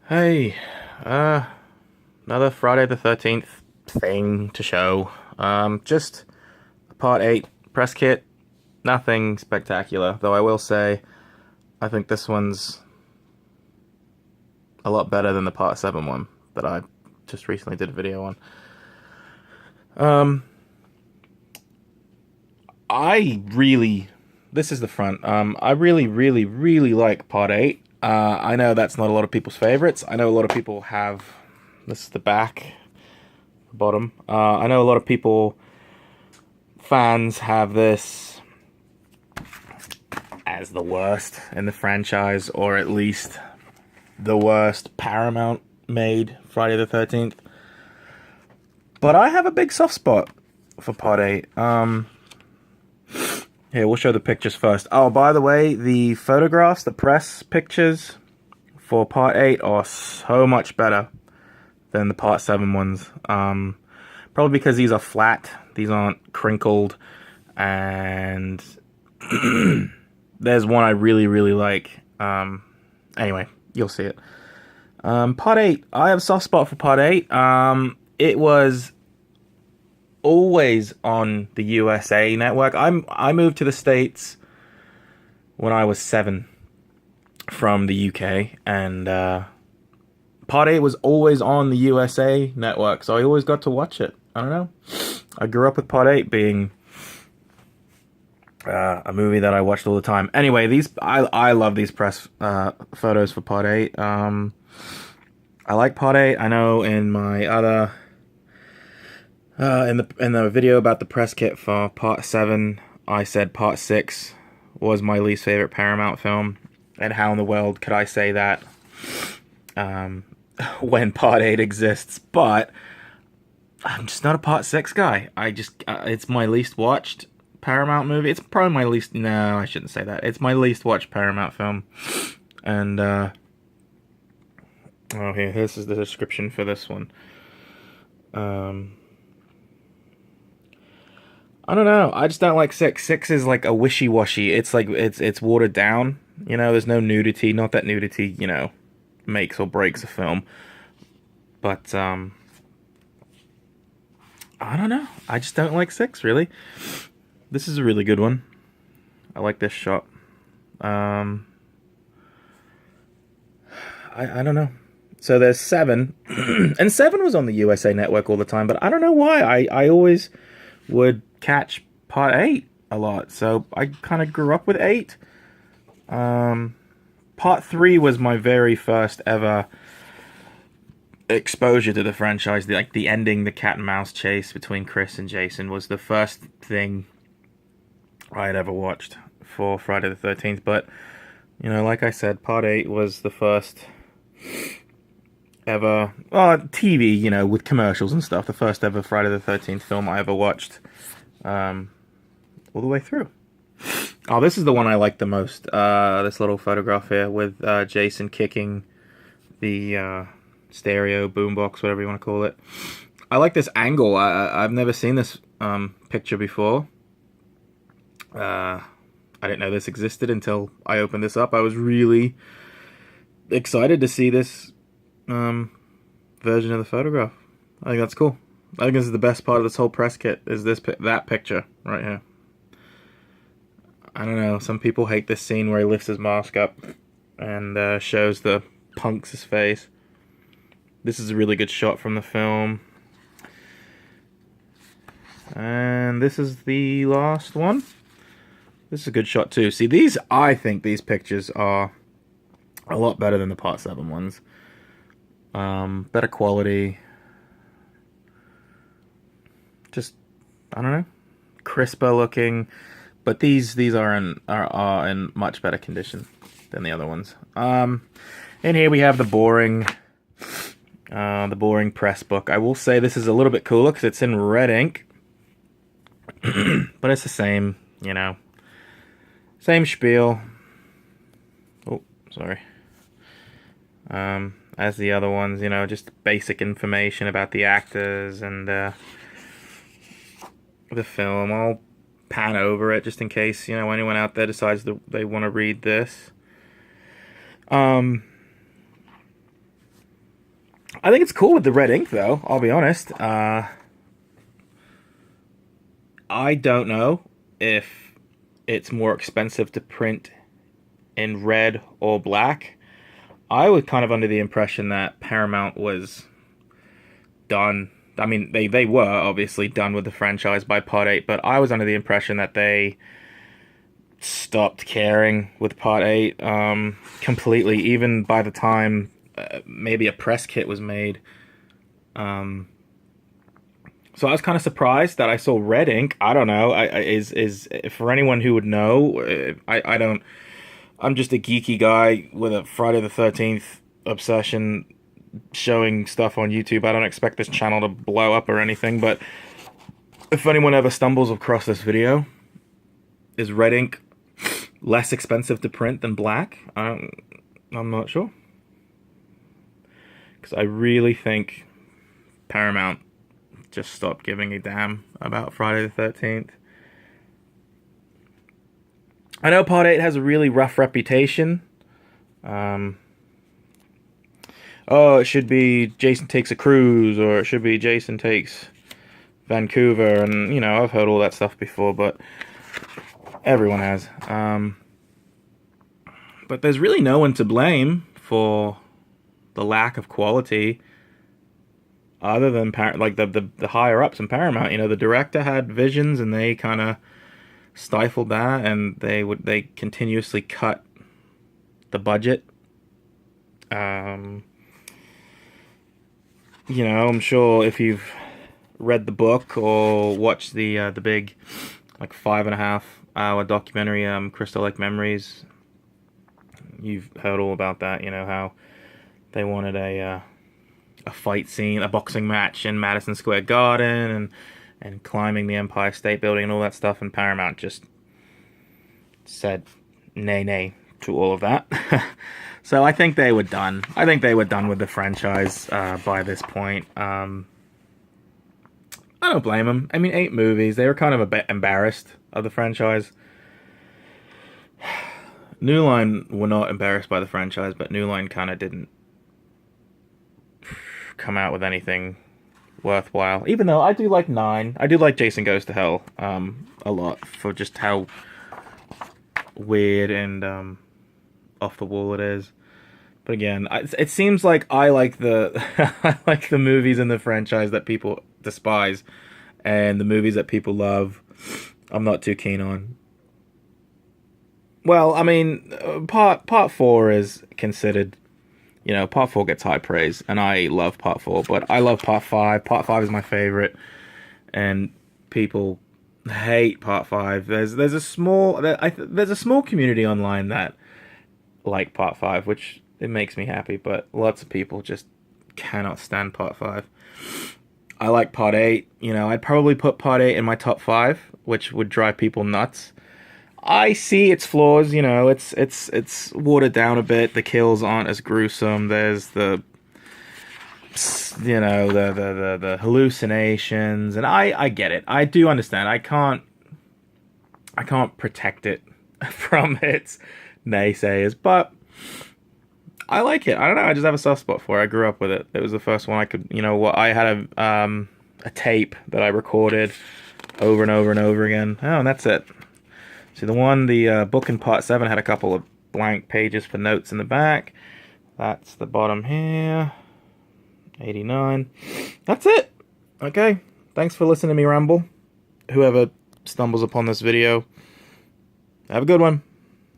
Hey, uh, another Friday the 13th thing to show. Just part 8 press kit. Nothing spectacular, though I will say I think this one's a lot better than the part 7 one that I just recently did a video on. Um, I really, this is the front. I really like part 8. I know that's not a lot of people's favorites. I know a lot of people have, this is the back, bottom. I know a lot of people, fans, have this as the worst in the franchise, or at least the worst Paramount made Friday the 13th. But I have a big soft spot for Part 8. Here, we'll show the pictures first. Oh, by the way, the photographs, the press pictures for Part 8 are so much better than the Part 7 ones. Probably because these are flat, these aren't crinkled, and there's one I really like. Anyway, you'll see it. Part 8, I have a soft spot for Part 8. It was always on the USA Network. I moved to the States when I was 7 from the UK, and Part 8 was always on the USA Network, so I always got to watch it. I don't know. I grew up with Part 8 being a movie that I watched all the time. Anyway, I love these press photos for Part 8. I like Part 8. I know in my other in the video about the press kit for Part 7, I said Part 6 was my least favorite Paramount film, and how in the world could I say that when Part 8 exists? But I'm just not a Part 6 guy. It's my least watched Paramount movie. It's probably my least, no, I shouldn't say that. It's my least watched Paramount film. And, oh, here, this is the description for this one. I don't know. I just don't like 6. 6 is like a wishy-washy. It's like, it's watered down. You know, there's no nudity. Not that nudity, makes or breaks a film. But, I don't know. I just don't like 6, really. This is a really good one. I like this shot. I don't know. So there's 7. And 7 was on the USA Network all the time, but I don't know why. I always would catch Part 8 a lot. So I kind of grew up with 8. Part 3 was my very first ever exposure to the franchise. The ending, the cat and mouse chase between Chris and Jason was the first thing I had ever watched for Friday the 13th. But, like I said, Part 8 was the first ever TV, with commercials and stuff. The first ever Friday the 13th film I ever watched all the way through. Oh, this is the one I like the most. This little photograph here with Jason kicking the stereo boombox, whatever you want to call it. I like this angle. I've never seen this picture before. I didn't know this existed until I opened this up. I was really excited to see this version of the photograph. I think that's cool. I think this is the best part of this whole press kit, is that picture right here. I don't know, some people hate this scene where he lifts his mask up and shows the punk's face. This is a really good shot from the film. And this is the last one. This is a good shot too. See, I think these pictures are a lot better than the Part 7 ones. Better quality. Just, I don't know, crisper looking. But these are in much better condition than the other ones. And here we have the boring press book. I will say this is a little bit cooler because it's in red ink. But it's the same, same spiel. Oh, sorry. As the other ones, just basic information about the actors and the film. I'll pan over it just in case, anyone out there decides that they want to read this. I think it's cool with the red ink, though. I'll be honest. I don't know if it's more expensive to print in red or black. I was kind of under the impression that Paramount was done. I mean, they were obviously done with the franchise by Part 8, but I was under the impression that they stopped caring with Part 8 completely, even by the time maybe a press kit was made. So I was kind of surprised that I saw red ink. I don't know. Is for anyone who would know, I don't. I'm just a geeky guy with a Friday the 13th obsession, showing stuff on YouTube. I don't expect this channel to blow up or anything, but if anyone ever stumbles across this video, is red ink less expensive to print than black? I'm not sure. Because I really think Paramount just stopped giving a damn about Friday the 13th. I know Part 8 has a really rough reputation. Oh, it should be Jason Takes a Cruise, or it should be Jason Takes Vancouver, and, you know, I've heard all that stuff before, but everyone has. But there's really no one to blame for the lack of quality other than like the higher ups in Paramount. You know, the director had visions and they kind of stifled that, and they continuously cut the budget. You know, I'm sure if you've read the book or watched the big, like, 5.5-hour documentary, Crystal Lake Memories, you've heard all about that. You know, how they wanted a fight scene, a boxing match in Madison Square Garden, and climbing the Empire State Building and all that stuff, and Paramount just said nay to all of that. So I think they were done. I think they were done with the franchise by this point. I don't blame them. I mean, 8 movies. They were kind of a bit embarrassed of the franchise. New Line were not embarrassed by the franchise, but New Line kind of didn't come out with anything worthwhile. Even though I do like 9. I do like Jason Goes to Hell a lot, for just how weird and off the wall it is. But again, it seems like I like the I like the movies in the franchise that people despise, and the movies that people love, I'm not too keen on. Well, I mean, part 4 is considered, you know, Part 4 gets high praise, and I love Part 4, but I love Part 5. Part 5 is my favorite, and people hate Part 5. There's a small community online that like Part 5, which it makes me happy, but lots of people just cannot stand Part 5. I like Part 8. You know, I'd probably put Part 8 in my top 5, which would drive people nuts. I see its flaws, you know, it's watered down a bit. The kills aren't as gruesome. There's the, you know, the hallucinations, and I get it. I do understand. I can't protect it from its naysayers, but I like it. I don't know. I just have a soft spot for it. I grew up with it. It was the first one I could, you know, what I had a tape that I recorded over and over and over again. Oh, and that's it. See, the book in Part 7 had a couple of blank pages for notes in the back. That's the bottom here. 89. That's it. Okay. Thanks for listening to me ramble. Whoever stumbles upon this video, have a good one.